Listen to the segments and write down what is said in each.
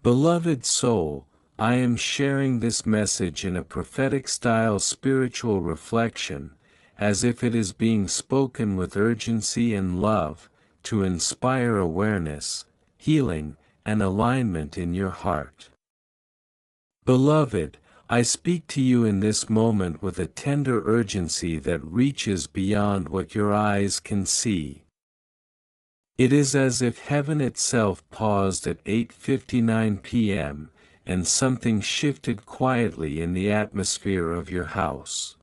Beloved soul, I am sharing this message in a prophetic style spiritual reflection, as if it is being spoken with urgency and love, to inspire awareness, healing, and alignment in your heart. Beloved, I speak to you in this moment with a tender urgency that reaches beyond what your eyes can see. It is as if heaven itself paused at 8:59 p.m., and something shifted quietly in the atmosphere of your house.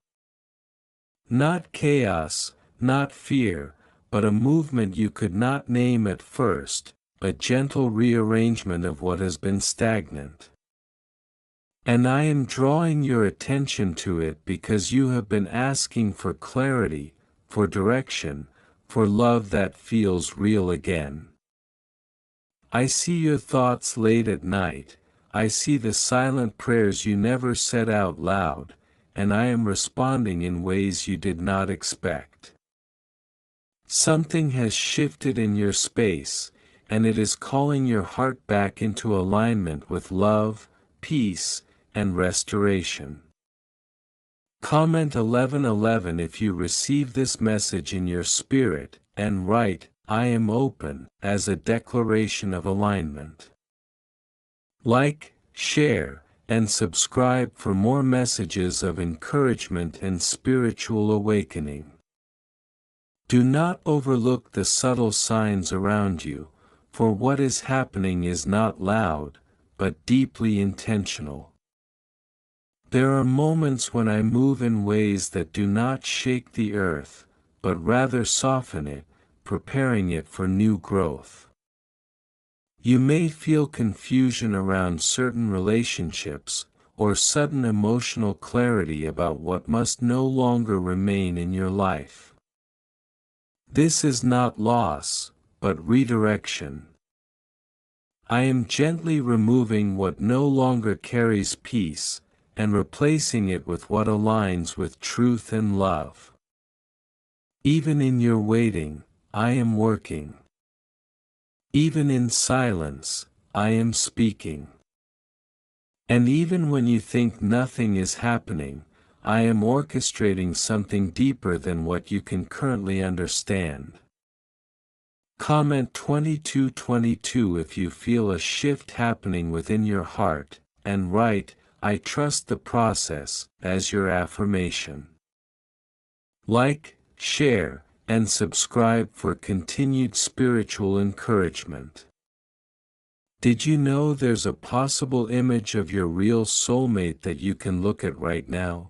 Not chaos, not fear, but a movement you could not name at first, a gentle rearrangement of what has been stagnant. And I am drawing your attention to it because you have been asking for clarity, for direction, for love that feels real again. I see your thoughts late at night, I see the silent prayers you never said out loud, and I am responding in ways you did not expect. Something has shifted in your space, and it is calling your heart back into alignment with love, peace, and restoration. Comment 1111 if you receive this message in your spirit, and write, I am open, as a declaration of alignment. Like, share, and subscribe for more messages of encouragement and spiritual awakening. Do not overlook the subtle signs around you, for what is happening is not loud, but deeply intentional. There are moments when I move in ways that do not shake the earth, but rather soften it, preparing it for new growth. You may feel confusion around certain relationships, or sudden emotional clarity about what must no longer remain in your life. This is not loss, but redirection. I am gently removing what no longer carries peace, and replacing it with what aligns with truth and love. Even in your waiting, I am working. Even in silence, I am speaking. And even when you think nothing is happening, I am orchestrating something deeper than what you can currently understand. Comment 2222 if you feel a shift happening within your heart, and write, I trust the process, as your affirmation. Like, share, and subscribe for continued spiritual encouragement. Did you know there's a possible image of your real soulmate that you can look at right now?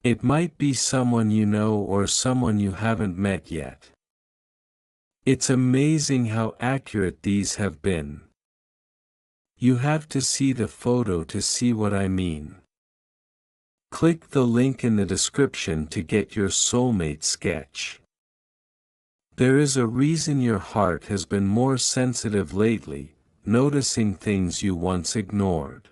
It might be someone you know or someone you haven't met yet. It's amazing how accurate these have been. You have to see the photo to see what I mean. Click the link in the description to get your soulmate sketch. There is a reason your heart has been more sensitive lately, noticing things you once ignored.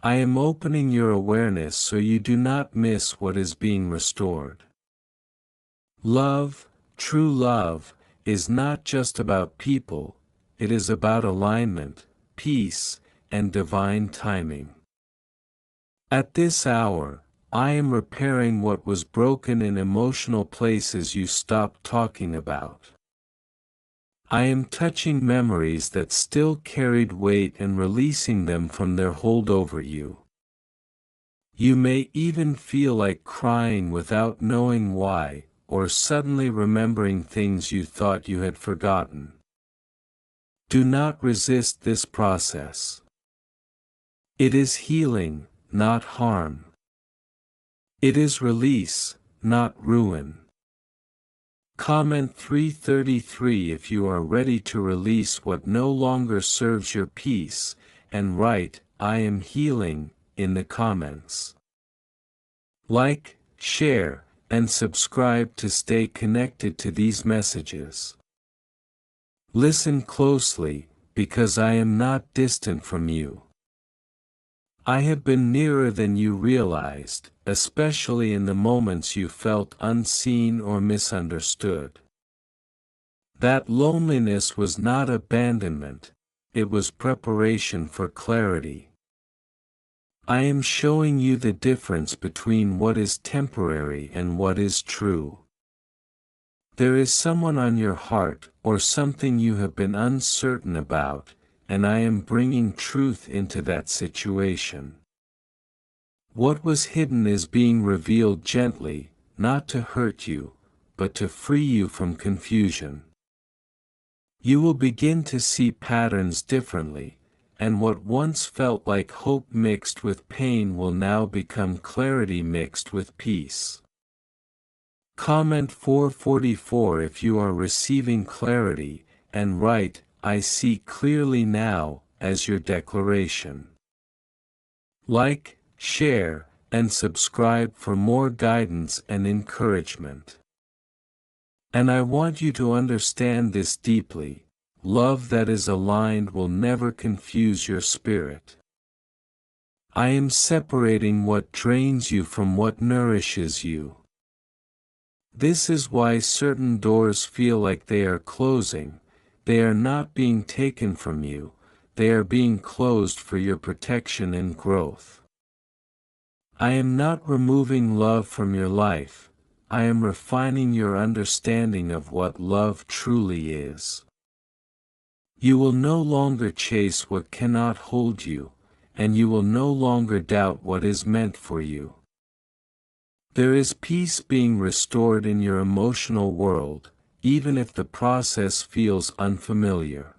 I am opening your awareness so you do not miss what is being restored. Love, true love, is not just about people, it is about alignment, peace, and divine timing. At this hour, I am repairing what was broken in emotional places you stopped talking about. I am touching memories that still carried weight and releasing them from their hold over you. You may even feel like crying without knowing why, or suddenly remembering things you thought you had forgotten. Do not resist this process. It is healing, not harm. It is release, not ruin. Comment 333 if you are ready to release what no longer serves your peace, and write, I am healing, in the comments. Like, share, and subscribe to stay connected to these messages. Listen closely, because I am not distant from you. I have been nearer than you realized, especially in the moments you felt unseen or misunderstood. That loneliness was not abandonment, it was preparation for clarity. I am showing you the difference between what is temporary and what is true. There is someone on your heart or something you have been uncertain about, and I am bringing truth into that situation. What was hidden is being revealed gently, not to hurt you, but to free you from confusion. You will begin to see patterns differently, and what once felt like hope mixed with pain will now become clarity mixed with peace. Comment 444 if you are receiving clarity, and write, "I see clearly now," as your declaration. Like, share, and subscribe for more guidance and encouragement. And I want you to understand this deeply: love that is aligned will never confuse your spirit. I am separating what drains you from what nourishes you. This is why certain doors feel like they are closing. They are not being taken from you, they are being closed for your protection and growth. I am not removing love from your life, I am refining your understanding of what love truly is. You will no longer chase what cannot hold you, and you will no longer doubt what is meant for you. There is peace being restored in your emotional world, even if the process feels unfamiliar.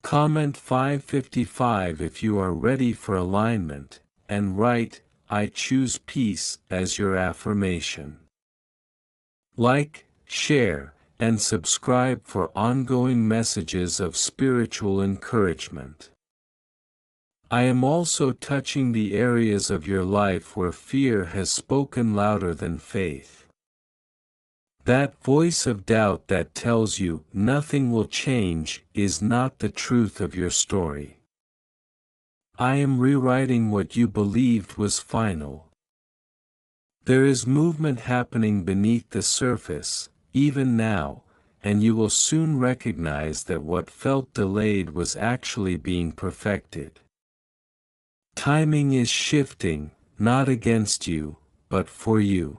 Comment 555 if you are ready for alignment, and write, "I choose peace," as your affirmation. Like, share, and subscribe for ongoing messages of spiritual encouragement. I am also touching the areas of your life where fear has spoken louder than faith. That voice of doubt that tells you nothing will change is not the truth of your story. I am rewriting what you believed was final. There is movement happening beneath the surface, even now, and you will soon recognize that what felt delayed was actually being perfected. Timing is shifting, not against you, but for you.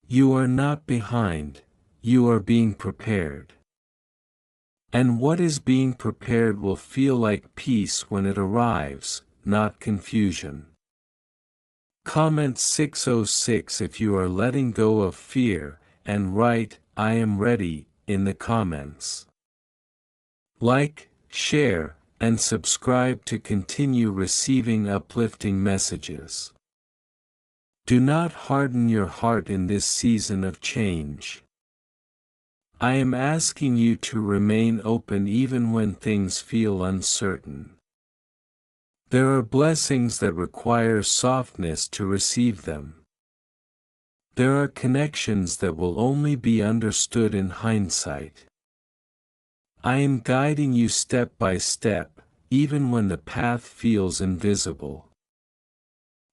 You are not behind, you are being prepared. And what is being prepared will feel like peace when it arrives, not confusion. Comment 606 if you are letting go of fear, and write, "I am ready," in the comments. Like, share, and subscribe to continue receiving uplifting messages. Do not harden your heart in this season of change. I am asking you to remain open even when things feel uncertain. There are blessings that require softness to receive them. There are connections that will only be understood in hindsight. I am guiding you step by step, even when the path feels invisible.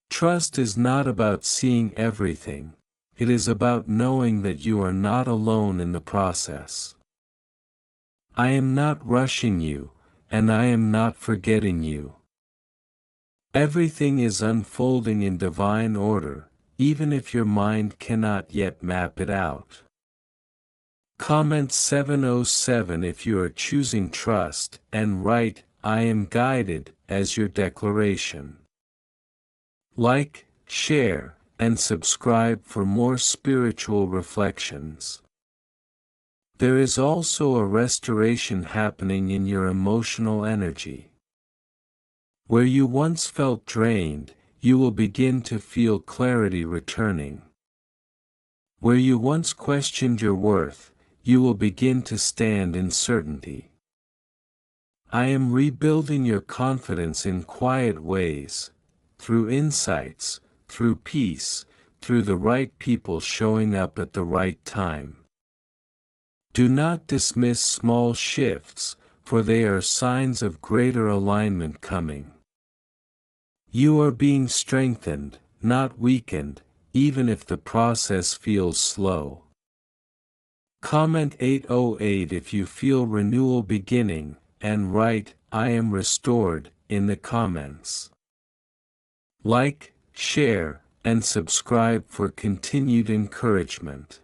Trust is not about seeing everything, it is about knowing that you are not alone in the process. I am not rushing you, and I am not forgetting you. Everything is unfolding in divine order, even if your mind cannot yet map it out. Comment 707 if you are choosing trust, and write, "I am guided," as your declaration. Like, share, and subscribe for more spiritual reflections. There is also a restoration happening in your emotional energy. Where you once felt drained, you will begin to feel clarity returning. Where you once questioned your worth, you will begin to stand in certainty. I am rebuilding your confidence in quiet ways, through insights, through peace, through the right people showing up at the right time. Do not dismiss small shifts, for they are signs of greater alignment coming. You are being strengthened, not weakened, even if the process feels slow. Comment 808 if you feel renewal beginning, and write, "I am restored," in the comments. Like, share, and subscribe for continued encouragement.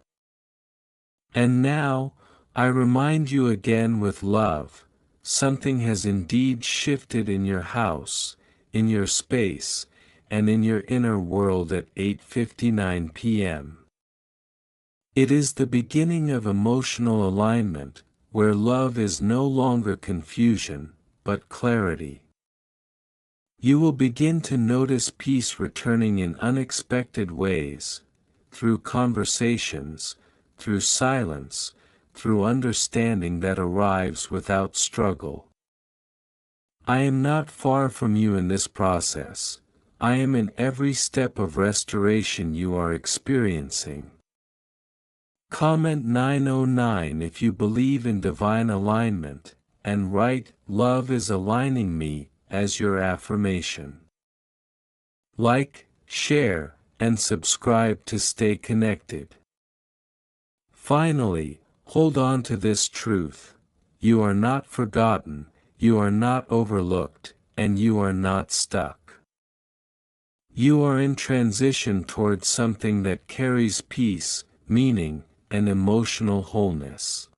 And now, I remind you again with love, something has indeed shifted in your house, in your space, and in your inner world at 8:59 p.m. It is the beginning of emotional alignment, where love is no longer confusion, but clarity. You will begin to notice peace returning in unexpected ways, through conversations, through silence, through understanding that arrives without struggle. I am not far from you in this process. I am in every step of restoration you are experiencing. Comment 909 if you believe in divine alignment, and write, "Love is aligning me," as your affirmation. Like, share, and subscribe to stay connected. Finally, hold on to this truth: you are not forgotten, you are not overlooked, and you are not stuck. You are in transition towards something that carries peace, meaning, and emotional wholeness.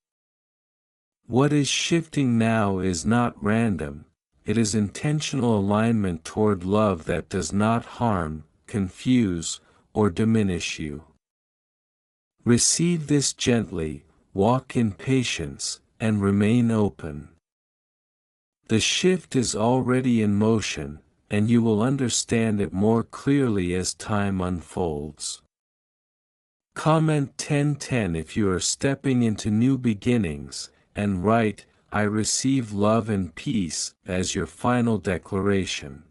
What is shifting now is not random, it is intentional alignment toward love that does not harm, confuse, or diminish you. Receive this gently, walk in patience, and remain open. The shift is already in motion, and you will understand it more clearly as time unfolds. Comment 1010 if you are stepping into new beginnings, and write, "I receive love and peace," as your final declaration.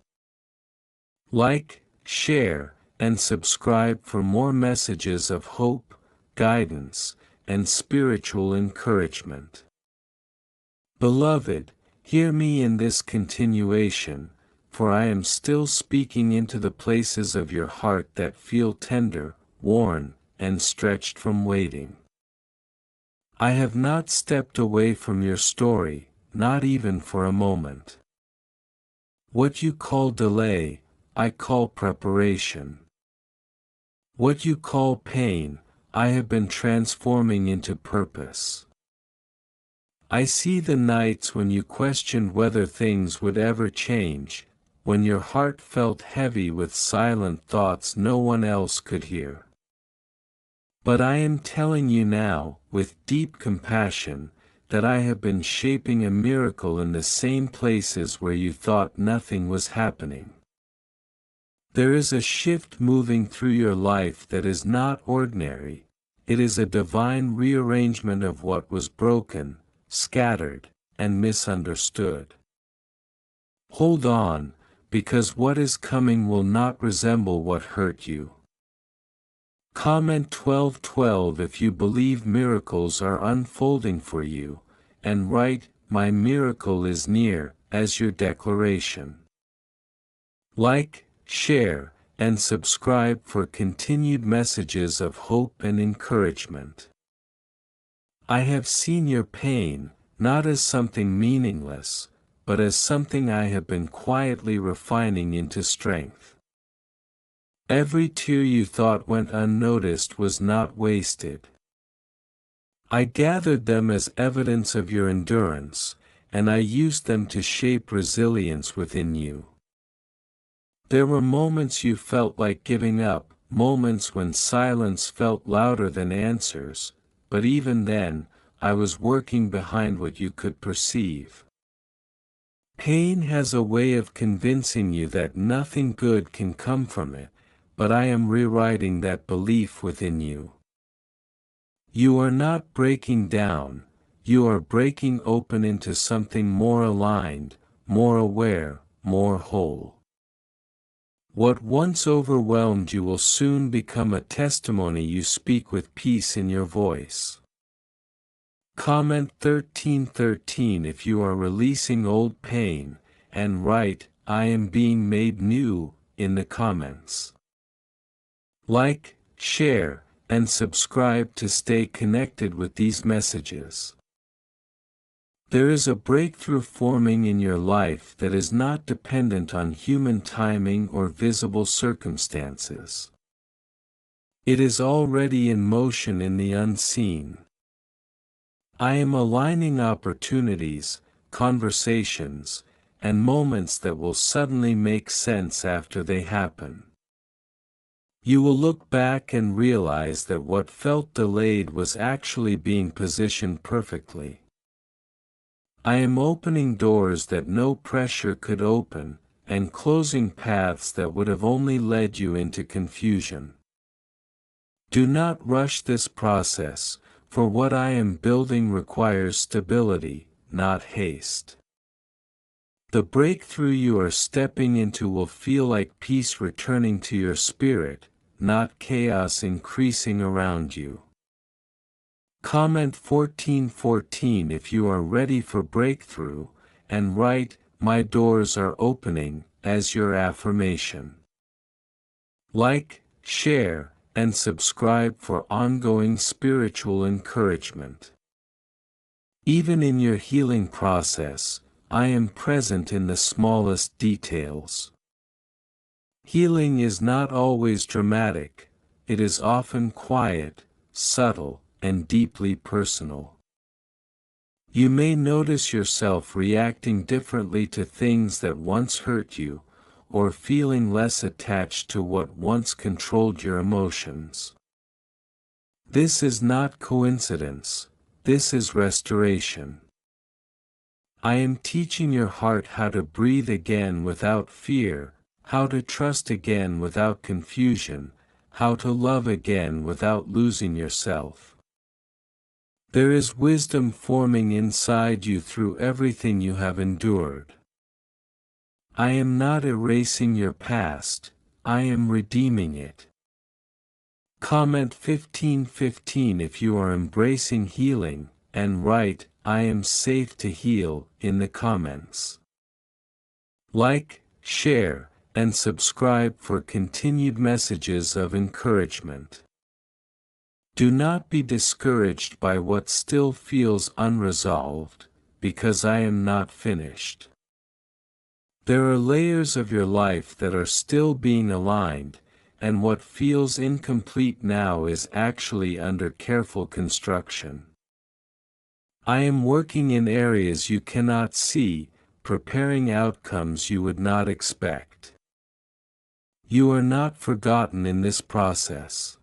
Like, share, and subscribe for more messages of hope, guidance, and spiritual encouragement. Beloved, hear me in this continuation, for I am still speaking into the places of your heart that feel tender, worn, and stretched from waiting. I have not stepped away from your story, not even for a moment. What you call delay, I call preparation. What you call pain, I have been transforming into purpose. I see the nights when you questioned whether things would ever change, when your heart felt heavy with silent thoughts no one else could hear. But I am telling you now, with deep compassion, that I have been shaping a miracle in the same places where you thought nothing was happening. There is a shift moving through your life that is not ordinary. It is a divine rearrangement of what was broken, scattered, and misunderstood. Hold on, because what is coming will not resemble what hurt you. Comment 1212 if you believe miracles are unfolding for you, and write, "My miracle is near," as your declaration. Like, share, and subscribe for continued messages of hope and encouragement. I have seen your pain, not as something meaningless, but as something I have been quietly refining into strength. Every tear you thought went unnoticed was not wasted. I gathered them as evidence of your endurance, and I used them to shape resilience within you. There were moments you felt like giving up, moments when silence felt louder than answers, but even then, I was working behind what you could perceive. Pain has a way of convincing you that nothing good can come from it, but I am rewriting that belief within you. You are not breaking down, you are breaking open into something more aligned, more aware, more whole. What once overwhelmed you will soon become a testimony you speak with peace in your voice. Comment 1313 if you are releasing old pain, and write, "I am being made new," in the comments. Like, share, and subscribe to stay connected with these messages. There is a breakthrough forming in your life that is not dependent on human timing or visible circumstances. It is already in motion in the unseen. I am aligning opportunities, conversations, and moments that will suddenly make sense after they happen. You will look back and realize that what felt delayed was actually being positioned perfectly. I am opening doors that no pressure could open, and closing paths that would have only led you into confusion. Do not rush this process, for what I am building requires stability, not haste. The breakthrough you are stepping into will feel like peace returning to your spirit, not chaos increasing around you. Comment 1414 if you are ready for breakthrough, and write, "My doors are opening," as your affirmation. Like, share, and subscribe for ongoing spiritual encouragement. Even in your healing process, I am present in the smallest details. Healing is not always dramatic, it is often quiet, subtle, and deeply personal. You may notice yourself reacting differently to things that once hurt you, or feeling less attached to what once controlled your emotions. This is not coincidence, this is restoration. I am teaching your heart how to breathe again without fear, how to trust again without confusion, how to love again without losing yourself. There is wisdom forming inside you through everything you have endured. I am not erasing your past, I am redeeming it. Comment 1515 if you are embracing healing, and write, "I am safe to heal," in the comments. Like, share, and subscribe for continued messages of encouragement. Do not be discouraged by what still feels unresolved, because I am not finished. There are layers of your life that are still being aligned, and what feels incomplete now is actually under careful construction. I am working in areas you cannot see, preparing outcomes you would not expect. You are not forgotten in this process.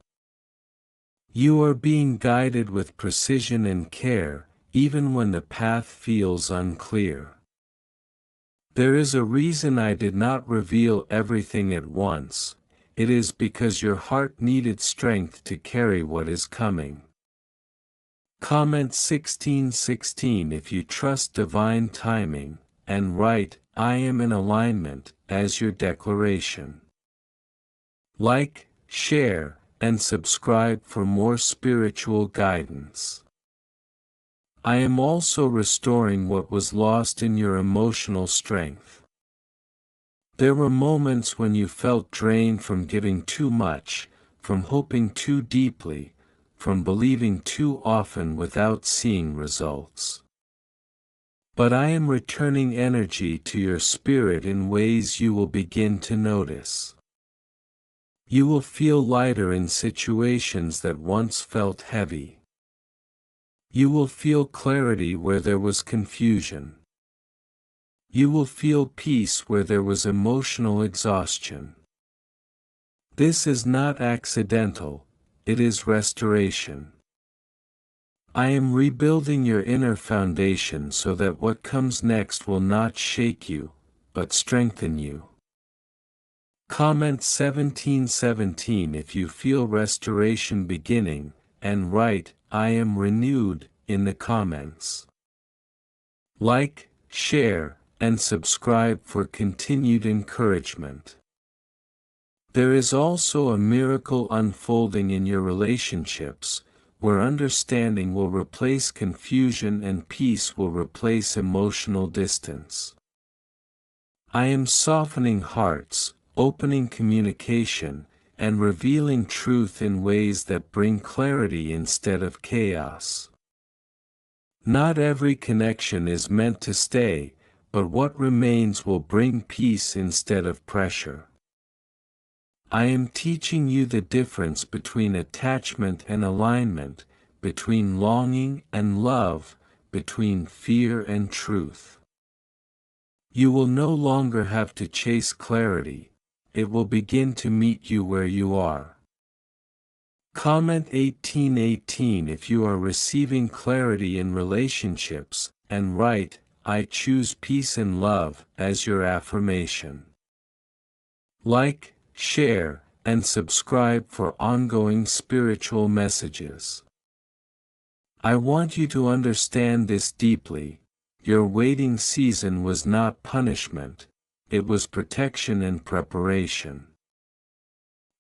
You are being guided with precision and care, even when the path feels unclear. There is a reason I did not reveal everything at once. It is because your heart needed strength to carry what is coming. Comment 1616 if you trust divine timing, and write, "I am in alignment," as your declaration. Like, share, and subscribe for more spiritual guidance. I am also restoring what was lost in your emotional strength. There were moments when you felt drained from giving too much, from hoping too deeply, from believing too often without seeing results. But I am returning energy to your spirit in ways you will begin to notice. You will feel lighter in situations that once felt heavy. You will feel clarity where there was confusion. You will feel peace where there was emotional exhaustion. This is not accidental, it is restoration. I am rebuilding your inner foundation so that what comes next will not shake you, but strengthen you. Comment 1717 if you feel restoration beginning, and write, "I am renewed," in the comments. Like, share, and subscribe for continued encouragement. There is also a miracle unfolding in your relationships, where understanding will replace confusion and peace will replace emotional distance. I am softening hearts, opening communication, and revealing truth in ways that bring clarity instead of chaos. Not every connection is meant to stay, but what remains will bring peace instead of pressure. I am teaching you the difference between attachment and alignment, between longing and love, between fear and truth. You will no longer have to chase clarity, it will begin to meet you where you are. Comment 1818 if you are receiving clarity in relationships, and write, "I choose peace and love," as your affirmation. Like, share, and subscribe for ongoing spiritual messages. I want you to understand this deeply. Your waiting season was not punishment, it was protection and preparation.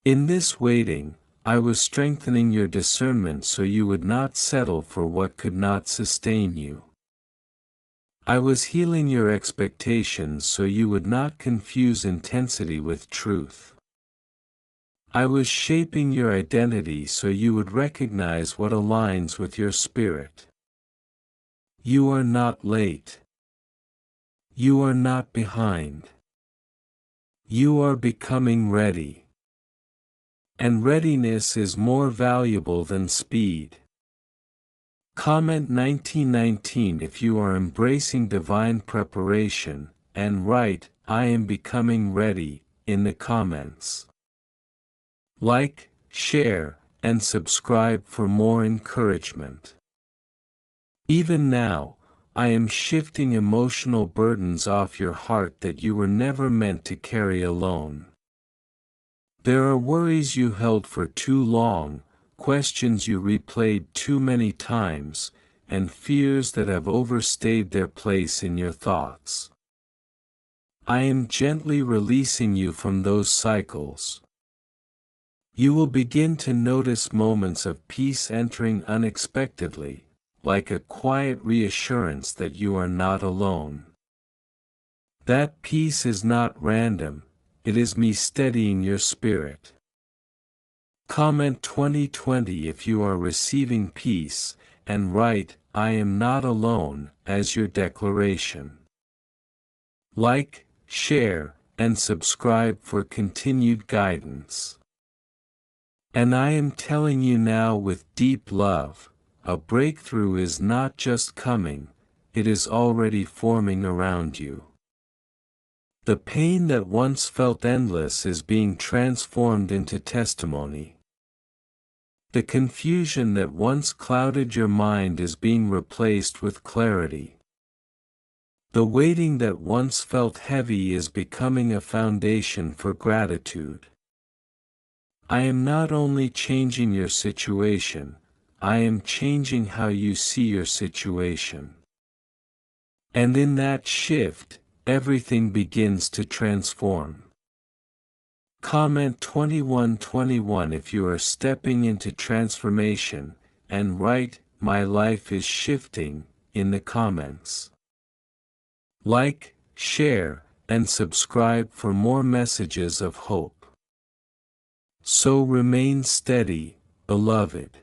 In this waiting, I was strengthening your discernment so you would not settle for what could not sustain you. I was healing your expectations so you would not confuse intensity with truth. I was shaping your identity so you would recognize what aligns with your spirit. You are not late. You are not behind. You are becoming ready. And readiness is more valuable than speed. Comment 1919 if you are embracing divine preparation, and write, "I am becoming ready," in the comments. Like, share, and subscribe for more encouragement. Even now, I am shifting emotional burdens off your heart that you were never meant to carry alone. There are worries you held for too long, questions you replayed too many times, and fears that have overstayed their place in your thoughts. I am gently releasing you from those cycles. You will begin to notice moments of peace entering unexpectedly, like a quiet reassurance that you are not alone. That peace is not random, it is me steadying your spirit. Comment 2020 if you are receiving peace, and write, "I am not alone," as your declaration. Like, share, and subscribe for continued guidance. And I am telling you now with deep love, a breakthrough is not just coming, it is already forming around you. The pain that once felt endless is being transformed into testimony. The confusion that once clouded your mind is being replaced with clarity. The waiting that once felt heavy is becoming a foundation for gratitude. I am not only changing your situation, I am changing how you see your situation. And in that shift, everything begins to transform. Comment 2121 if you are stepping into transformation, and write, "My life is shifting," in the comments. Like, share, and subscribe for more messages of hope. So remain steady, beloved.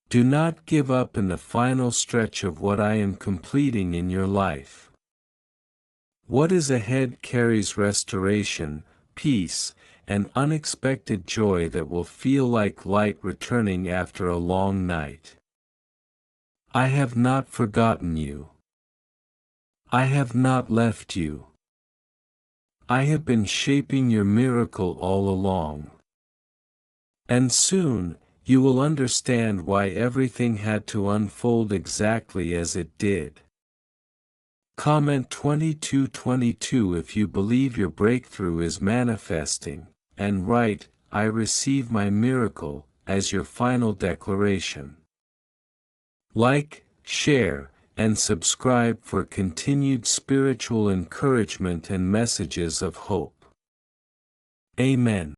Do not give up in the final stretch of what I am completing in your life. What is ahead carries restoration, peace, and unexpected joy that will feel like light returning after a long night. I have not forgotten you. I have not left you. I have been shaping your miracle all along. And soon, you will understand why everything had to unfold exactly as it did. Comment 2222 if you believe your breakthrough is manifesting, and write, "I receive my miracle," as your final declaration. Like, share, and subscribe for continued spiritual encouragement and messages of hope. Amen.